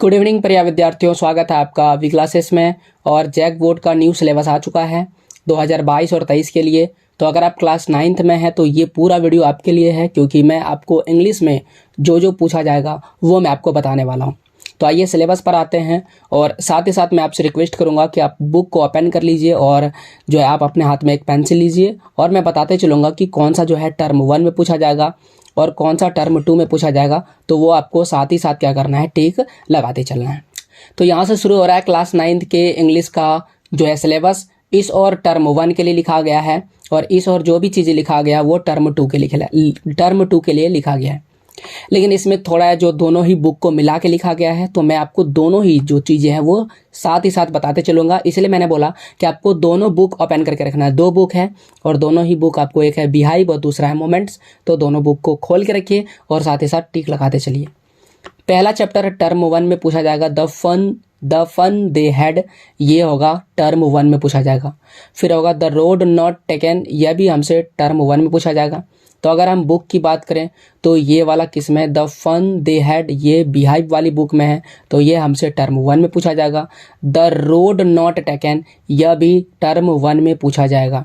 Good evening प्रिय विद्यार्थियों, स्वागत है आपका वी क्लासेस में। और जैक बोर्ड का न्यू सिलेबस आ चुका है 2022 और 23 के लिए। तो अगर आप क्लास 9th में हैं तो ये पूरा वीडियो आपके लिए है, क्योंकि मैं आपको इंग्लिश में जो जो पूछा जाएगा वो मैं आपको बताने वाला हूँ। तो आइए सिलेबस पर आते हैं, और साथ ही साथ मैं आपसे रिक्वेस्ट करूँगा कि आप बुक को ओपन कर लीजिए और जो है आप अपने हाथ में एक पेंसिल लीजिए, और मैं बताते चलूँगा कि कौन सा जो है टर्म 1 में पूछा जाएगा और कौन सा टर्म 2 में पूछा जाएगा। तो वो आपको साथ ही साथ क्या करना है, टिक लगाते चलना है। तो यहाँ से शुरू हो रहा है क्लास 9th के इंग्लिश का जो है सिलेबस। इस और टर्म 1 के लिए लिखा गया है, और इस और जो भी चीज़ें लिखा गया वो टर्म 2 के लिए लिखा गया है। लेकिन इसमें थोड़ा है जो दोनों ही बुक को मिला के लिखा गया है, तो मैं आपको दोनों ही जो चीज़ें हैं वो साथ ही साथ बताते चलूँगा। इसलिए मैंने बोला कि आपको दोनों बुक ओपन करके रखना है। दो बुक है और दोनों ही बुक आपको, एक है बिहाइव और दूसरा है मोमेंट्स। तो दोनों बुक को खोल के रखिए और साथ ही साथ टिक लगाते चलिए। पहला चैप्टर टर्म 1 में पूछा जाएगा द फन दे हैड, ये होगा टर्म 1 में पूछा जाएगा। फिर होगा द रोड नॉट टेकन, यह भी हमसे टर्म 1 में पूछा जाएगा। तो अगर हम बुक की बात करें तो ये वाला किस में, द फन दे हैड, ये बिहाइव वाली बुक में है, तो ये हमसे टर्म 1 में पूछा जाएगा। द रोड नॉट टेकन, यह भी टर्म 1 में पूछा जाएगा।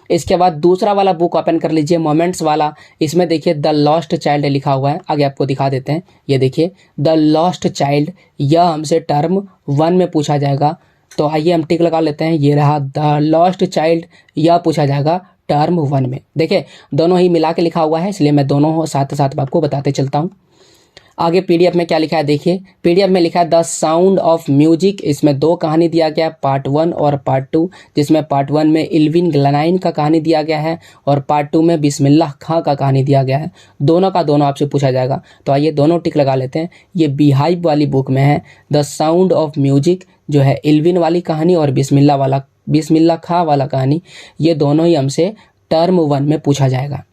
इसके बाद दूसरा वाला बुक ओपन कर लीजिए, मोमेंट्स वाला। इसमें देखिए द लॉस्ट चाइल्ड लिखा हुआ है, आगे आपको दिखा देते हैं। ये देखिए द लॉस्ट चाइल्ड, यह हमसे टर्म 1 में पूछा जाएगा। तो आइए हम टिक लगा लेते हैं, ये रहा द लॉस्ट चाइल्ड, यह पूछा जाएगा टर्म 1 में। देखिए दोनों ही मिला के लिखा हुआ है, इसलिए मैं दोनों साथ साथ आपको बताते चलता हूँ। आगे पीडीएफ में क्या लिखा है देखिए, पीडीएफ में लिखा है द साउंड ऑफ म्यूजिक। इसमें दो कहानी दिया गया, पार्ट 1 और पार्ट 2, जिसमें पार्ट 1 में इल्विन ग्लेनाइन का कहानी दिया गया है और पार्ट 2 में बिस्मिल्लाह खां का कहानी दिया गया है। दोनों का दोनों आपसे पूछा जाएगा। तो आइए दोनों टिक लगा लेते हैं। ये बिहाइव वाली बुक में है द साउंड ऑफ म्यूजिक, जो है इल्विन वाली कहानी, और बिस्मिल्लाह खां वाला कहानी, ये दोनों ही हमसे टर्म 1 में पूछा जाएगा।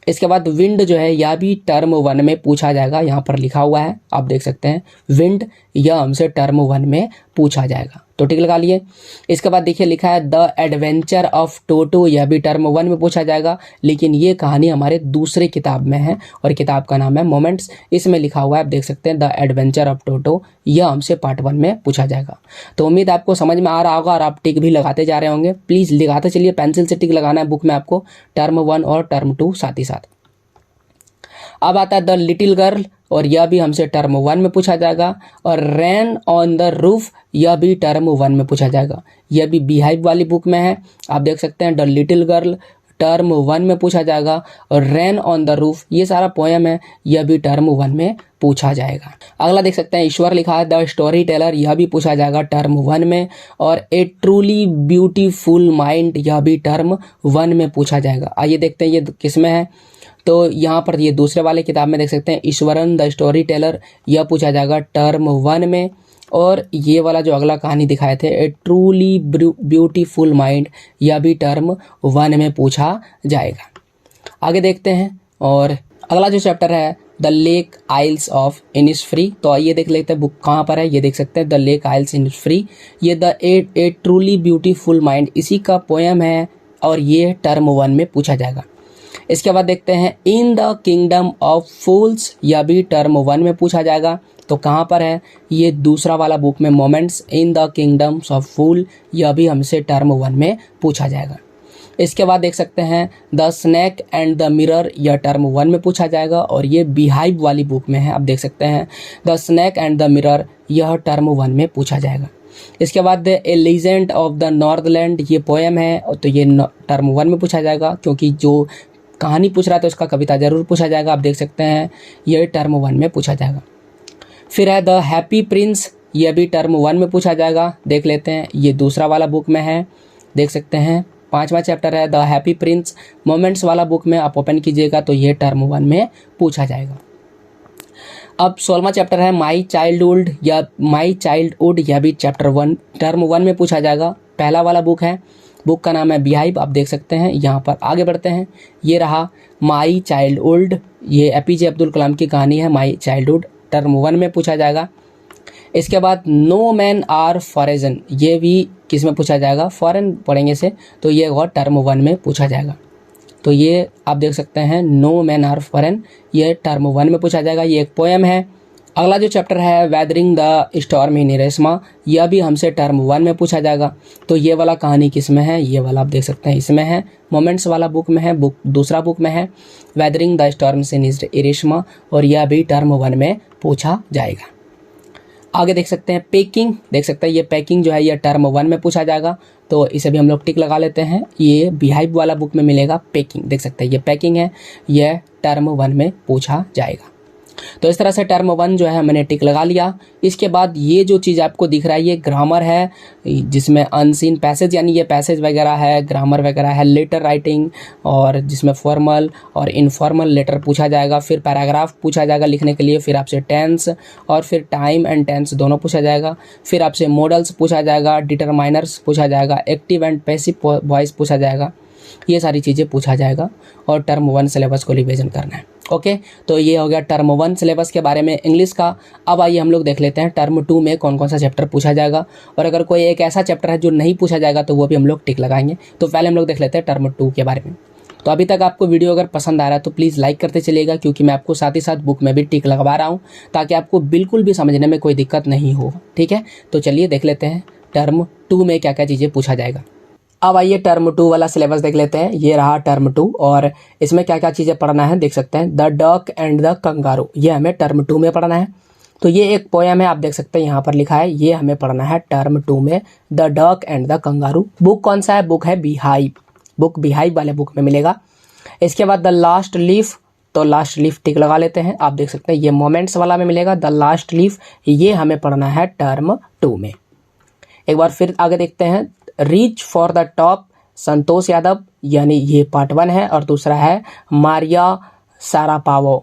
इसके बाद विंड जो है, यह भी टर्म 1 में पूछा जाएगा। यहाँ पर लिखा हुआ है, आप देख सकते हैं विंड, यह हमसे टर्म 1 में पूछा जाएगा। तो टिक लगा लिए। इसके बाद देखिए लिखा है द एडवेंचर ऑफ टोटो, यह भी टर्म 1 में पूछा जाएगा, लेकिन ये कहानी हमारे दूसरे किताब में है और किताब का नाम है मोमेंट्स। इसमें लिखा हुआ है, आप देख सकते हैं द एडवेंचर ऑफ टोटो, यह हमसे पार्ट 1 में पूछा जाएगा। तो उम्मीद आपको समझ में आ रहा होगा और आप टिक भी लगाते जा रहे होंगे। प्लीज़ लिखाते चलिए, पेंसिल से टिक लगाना है बुक में आपको, टर्म 1 और टर्म 2 साथ ही साथ। अब आता है द लिटिल गर्ल, और यह भी हमसे टर्म 1 में पूछा जाएगा। और रैन ऑन द रूफ, यह भी टर्म 1 में पूछा जाएगा। यह भी बिहाइव वाली बुक में है, आप देख सकते हैं द लिटिल गर्ल टर्म 1 में पूछा जाएगा। और रैन ऑन द रूफ, ये सारा पोएम है, यह भी टर्म 1 में पूछा जाएगा। अगला देख सकते हैं ईश्वर लिखा है द स्टोरी टेलर, यह भी पूछा जाएगा टर्म 1 में। और ए ट्रूली ब्यूटीफुल माइंड, यह भी टर्म 1 में पूछा जाएगा। आइए देखते हैं ये किस में है। तो यहाँ पर ये दूसरे वाले किताब में देख सकते हैं ईश्वरन द स्टोरी टेलर, यह पूछा जाएगा टर्म 1 में। और ये वाला जो अगला कहानी दिखाए थे, ए ट्रूली ब्यूटीफुल माइंड, यह भी टर्म 1 में पूछा जाएगा। आगे देखते हैं, और अगला जो चैप्टर है the lake isles of Innisfree. तो आइए देख लेते हैं बुक कहाँ पर है। ये देख सकते हैं द लेक आइल्स इनिसफ्री, ये the A truly beautiful mind, इसी का पोएम है और ये टर्म 1 में पूछा जाएगा। इसके बाद देखते हैं इन द किंगडम ऑफ फूल्स, यह भी टर्म 1 में पूछा जाएगा। तो कहाँ पर है, ये दूसरा वाला बुक में moments, in the kingdoms of fool, यह भी हमसे टर्म 1 में पूछा जाएगा। इसके बाद देख सकते हैं the snake and the mirror, यह टर्म 1 में पूछा जाएगा और ये बिहाइव वाली बुक में है, आप देख सकते हैं the snake and the mirror, यह टर्म 1 में पूछा जाएगा। इसके बाद ए लीजेंड ऑफ द नॉर्थलैंड, ये पोएम है, तो ये टर्म 1 में पूछा जाएगा, क्योंकि जो कहानी पूछ रहा है तो उसका कविता जरूर पूछा जाएगा। आप देख सकते हैं यह टर्म 1 में पूछा जाएगा। फिर है द हैप्पी प्रिंस, यह भी टर्म 1 में पूछा जाएगा। देख लेते हैं, ये दूसरा वाला बुक में है, देख सकते हैं 5वां चैप्टर है द हैप्पी प्रिंस, मोमेंट्स वाला बुक में आप ओपन कीजिएगा तो ये टर्म 1 में पूछा जाएगा। अब 16वां चैप्टर है माई चाइल्डहुड, या माई चाइल्डहुड, यह भी टर्म 1 में पूछा जाएगा। पहला वाला बुक है, बुक का नाम है बिहाइव, आप देख सकते हैं। यहाँ पर आगे बढ़ते हैं, ये रहा माई चाइल्डहुड, ये एपीजे अब्दुल कलाम की कहानी है माई चाइल्डहुड, टर्म 1 में पूछा जाएगा। इसके बाद नो मैन आर फॉरेन, ये भी किस में पूछा जाएगा, फॉरेन पढ़ेंगे से, तो ये और टर्म 1 में पूछा जाएगा। तो ये आप देख सकते हैं नो मैन आर फॉरेन, ये टर्म 1 में पूछा जाएगा। ये एक पोएम है अगला जो चैप्टर है weathering the storm in Hiroshima, यह भी हमसे टर्म 1 में पूछा जाएगा। तो ये वाला कहानी किस में है, ये वाला आप देख सकते हैं इसमें है, मोमेंट्स वाला बुक में है, दूसरा बुक में है weathering the storms in Hiroshima, और यह भी टर्म 1 में पूछा जाएगा। आगे देख सकते हैं पैकिंग, देख सकते हैं ये पैकिंग जो है ये टर्म 1 में पूछा जाएगा, तो इसे भी हम लोग टिक लगा लेते हैं। ये बिहाइव वाला बुक में मिलेगा पैकिंग, देख सकते हैं ये पैकिंग है, यह टर्म 1 में पूछा जाएगा। तो इस तरह से टर्म 1 जो है मैंने टिक लगा लिया। इसके बाद ये जो चीज़ आपको दिख रहा है ये ग्रामर है, जिसमें अनसीन पैसेज यानी ये पैसेज वगैरह है, ग्रामर वगैरह है, लेटर राइटिंग, और जिसमें फॉर्मल और इनफॉर्मल लेटर पूछा जाएगा, फिर पैराग्राफ पूछा जाएगा लिखने के लिए, फिर आपसे टेंस और फिर टाइम एंड टेंस दोनों पूछा जाएगा, फिर आपसे मॉडल्स पूछा जाएगा, डिटरमाइनर्स पूछा जाएगा, एक्टिव एंड पैसिव वॉइस पूछा जाएगा, ये सारी चीज़ें पूछा जाएगा और टर्म 1 सिलेबस को रिवीजन करना है। ओके, तो ये हो गया टर्म 1 सिलेबस के बारे में इंग्लिश का। अब आइए हम लोग देख लेते हैं टर्म 2 में कौन कौन सा चैप्टर पूछा जाएगा, और अगर कोई एक ऐसा चैप्टर है जो नहीं पूछा जाएगा तो वो भी हम लोग टिक लगाएंगे। तो पहले हम लोग देख लेते हैं टर्म 2 के बारे में। तो अभी तक आपको वीडियो अगर पसंद आ रहा है तो प्लीज़ लाइक करते चलिएगा, क्योंकि मैं आपको साथ ही साथ बुक में भी टिक लगवा रहा हूँ ताकि आपको बिल्कुल भी समझने में कोई दिक्कत नहीं हो। ठीक है, तो चलिए देख लेते हैं टर्म 2 में क्या क्या चीज़ें पूछा जाएगा। अब आइए टर्म 2 वाला सिलेबस देख लेते हैं। ये रहा टर्म 2 और इसमें क्या क्या चीज़ें पढ़ना है देख सकते हैं। The duck and the kangaroo, ये हमें टर्म 2 में पढ़ना है। तो ये एक पोयम है, आप देख सकते हैं यहाँ पर लिखा है, ये हमें पढ़ना है टर्म 2 में, the duck and the kangaroo. Book कौन सा है, बुक है बिहाइव, बुक बिहाइव वाले बुक में मिलेगा। इसके बाद द लास्ट लीफ, तो लास्ट लीफ टिक लगा लेते हैं। आप देख सकते हैं ये मोमेंट्स वाला में मिलेगा, द लास्ट लीफ, ये हमें पढ़ना है टर्म 2 में। एक बार फिर आगे देखते हैं, reach for the top, Santosh Yadav, यानी ये पार्ट 1 है, और दूसरा है मारिया सारापोवा,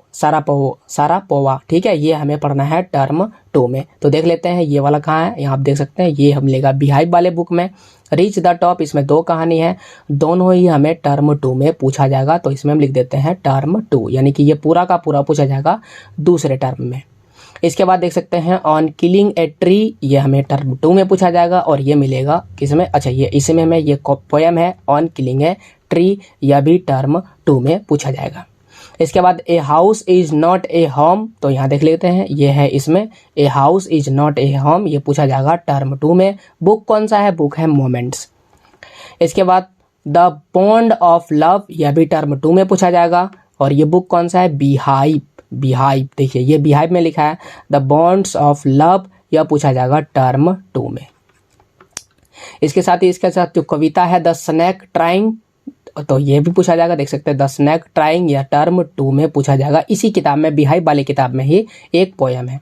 ठीक है, ये हमें पढ़ना है टर्म 2 में। तो देख लेते हैं ये वाला कहाँ है, यहाँ आप देख सकते हैं ये हम लेगा बिहाइव वाले बुक में। रीच द टॉप, इसमें 2 कहानी है, दोनों ही हमें टर्म 2 में पूछा जाएगा, तो इसमें हम लिख देते हैं टर्म 2, यानी कि ये पूरा का पूरा पूछा जाएगा दूसरे टर्म में। इसके बाद देख सकते हैं ऑन किलिंग ए ट्री, ये हमें टर्म 2 में पूछा जाएगा, और ये मिलेगा किसमें, अच्छा ये इसमें हमें ये पोयम है ऑन किलिंग ए ट्री, यह भी टर्म 2 में पूछा जाएगा। इसके बाद a house is not a home, तो यहाँ देख लेते हैं ये है इसमें, a house is not a home, ये पूछा जाएगा टर्म 2 में। बुक कौन सा है, बुक है मोमेंट्स। इसके बाद द बॉन्ड ऑफ लव, यह भी टर्म 2 में पूछा जाएगा, और ये बुक कौन सा है, बिहाइव, बिहाइव, देखिए ये बिहाइव में लिखा है द बॉन्ड्स ऑफ लव, यह पूछा जाएगा टर्म 2 में। इसके साथ ही इसके साथ जो कविता है द स्नैक ट्राइंग, तो ये भी पूछा जाएगा, देख सकते हैं द स्नैक ट्राइंग, या टर्म 2 में पूछा जाएगा। इसी किताब में बिहाइव वाली किताब में ही एक पोयम है।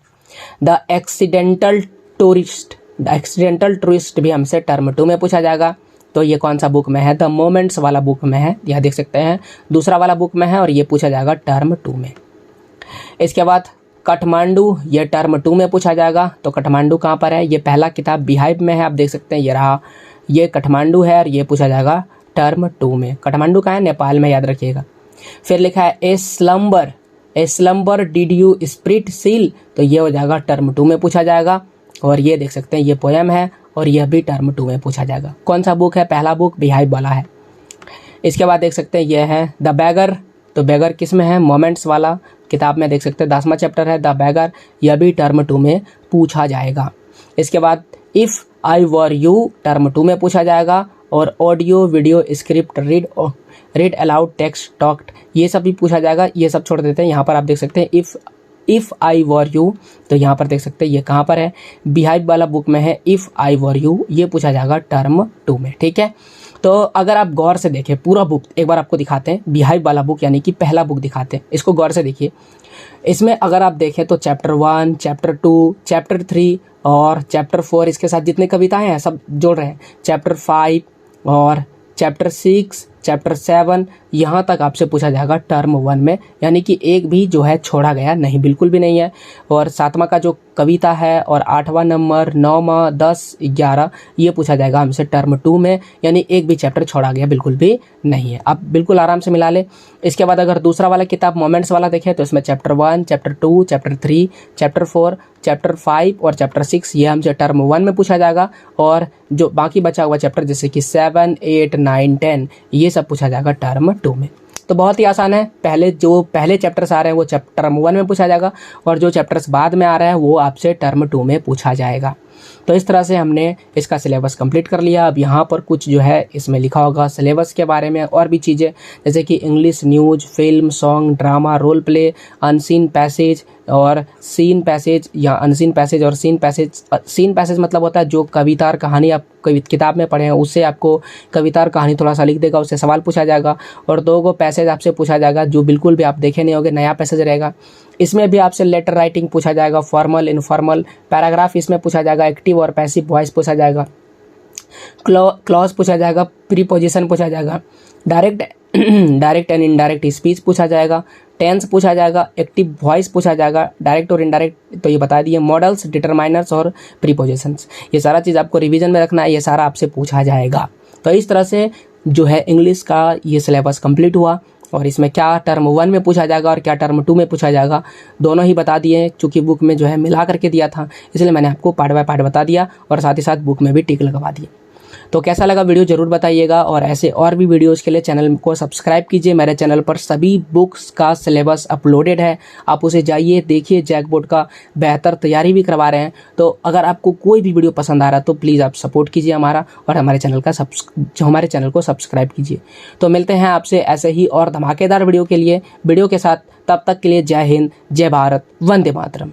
The accidental tourist, the accidental tourist भी हमसे टर्म 2 में पूछा जाएगा, तो ये कौन सा बुक में है, द मोमेंट्स वाला बुक में है, यह देख सकते हैं दूसरा वाला बुक में है, और ये पूछा जाएगा टर्म 2 में। इसके बाद काठमांडू, ये टर्म 2 में पूछा जाएगा, तो काठमांडू कहाँ पर है, ये पहला किताब बिहाइव में है, आप देख सकते हैं ये रहा, ये काठमांडू है, और ये पूछा जाएगा टर्म 2 में। काठमांडू कहाँ है, नेपाल में, याद रखिएगा। फिर लिखा है a slumber did you spirit seal, तो ये हो जाएगा टर्म 2 में पूछा जाएगा, और ये देख सकते हैं ये पोयम है, और यह भी टर्म 2 में पूछा जाएगा। कौन सा बुक है, पहला बुक बिहाइव वाला है। इसके बाद देख सकते हैं यह है द बैगर, तो बैगर किस में है, मोमेंट्स वाला किताब में, देख सकते हैं 10वां चैप्टर है द बैगर, यह भी टर्म 2 में पूछा जाएगा। इसके बाद if I were you, term 2 में पूछा जाएगा, और audio video script read aloud text talked, ये सब भी पूछा जाएगा। ये सब छोड़ देते हैं, यहाँ पर आप देख सकते हैं इफ़ आई वर यू, तो यहाँ पर देख सकते हैं ये कहाँ पर है, बिहाइव वाला बुक में है इफ़ आई वर यू, ये पूछा जाएगा टर्म 2 में। ठीक है, तो अगर आप गौर से देखें पूरा बुक, एक बार आपको दिखाते हैं बिहाइव वाला बुक, यानी कि पहला बुक दिखाते हैं, इसको गौर से देखिए। इसमें अगर आप देखें तो चैप्टर 1, चैप्टर 2, चैप्टर 3 और चैप्टर 4, इसके साथ जितने कविताएं हैं सब जोड़ रहे हैं, चैप्टर 5 और चैप्टर 6, चैप्टर 7, यहाँ तक आपसे पूछा जाएगा टर्म 1 में, यानी कि एक भी जो है छोड़ा गया नहीं, बिल्कुल भी नहीं है। और 7वां का जो कविता है, और 8वां नंबर, 9वां, 10, 11, ये पूछा जाएगा हमसे टर्म 2 में, यानी एक भी चैप्टर छोड़ा गया बिल्कुल भी नहीं है। आप बिल्कुल आराम से मिला ले। इसके बाद अगर दूसरा वाला किताब मोमेंट्स वाला देखें तो इसमें chapter 1, chapter 2, chapter 3, chapter 4, chapter 5 और चैप्टर 6, ये हमसे टर्म 1 में पूछा जाएगा। और जो बाकी बचा हुआ चैप्टर जैसे कि 7, 8, 9, 10, ये सब पूछा जाएगा टर्म 2 में। तो बहुत ही आसान है। पहले चैप्टर्स आ रहे हैं वो टर्म 1 में पूछा जाएगा, और जो चैप्टर्स बाद में आ रहे हैं वो आपसे टर्म 2 में पूछा जाएगा। तो इस तरह से हमने इसका सिलेबस कंप्लीट कर लिया। अब यहाँ पर कुछ जो है इसमें लिखा होगा सिलेबस के बारे में और भी चीज़ें, जैसे कि English, news, film, song, drama, role play, unseen passage और सीन पैसेज, या अनसीन पैसेज और सीन पैसेज। सीन पैसेज मतलब होता है जो कविता और कहानी आप किताब में पढ़े हैं उससे आपको कविता और कहानी थोड़ा सा लिख देगा, उससे सवाल पूछा जाएगा। और 2 गो पैसेज आपसे पूछा जाएगा जो बिल्कुल भी आप देखे नहीं होंगे, नया पैसेज रहेगा। इसमें भी आपसे लेटर राइटिंग पूछा जाएगा, फॉर्मल, इनफॉर्मल, पैराग्राफ इसमें पूछा जाएगा, एक्टिव और पैसिव वॉइस पूछा जाएगा, क्लॉज पूछा जाएगा, प्रीपोजिशन पूछा जाएगा, डायरेक्ट एंड इनडायरेक्ट स्पीच पूछा जाएगा, टेंस पूछा जाएगा, एक्टिव वॉइस पूछा जाएगा, डायरेक्ट और इनडायरेक्ट तो ये बता दिए, मॉडल्स, डिटरमाइनर्स और प्रीपोजिशंस। ये सारा चीज़ आपको रिवीजन में रखना है, ये सारा आपसे पूछा जाएगा। तो इस तरह से जो है इंग्लिश का ये सिलेबस कंप्लीट हुआ, और इसमें क्या टर्म 1 में पूछा जाएगा और क्या टर्म 2 में पूछा जाएगा दोनों ही बता दिए। चूँकि बुक में जो है मिला करके दिया था, इसलिए मैंने आपको पार्ट बाय पार्ट बता दिया और साथ ही साथ बुक में भी टिक लगवा दिए। तो कैसा लगा वीडियो ज़रूर बताइएगा, और ऐसे और भी वीडियोज़ के लिए चैनल को सब्सक्राइब कीजिए। मेरे चैनल पर सभी बुक्स का सिलेबस अपलोडेड है, आप उसे जाइए देखिए। जैक बोर्ड का बेहतर तैयारी भी करवा रहे हैं। तो अगर आपको कोई भी वीडियो पसंद आ रहा है तो प्लीज़ आप सपोर्ट कीजिए हमारा, और हमारे चैनल को सब्सक्राइब कीजिए। तो मिलते हैं आपसे ऐसे ही और धमाकेदार वीडियो के साथ। तब तक के लिए जय हिंद, जय भारत, वंदे मातरम।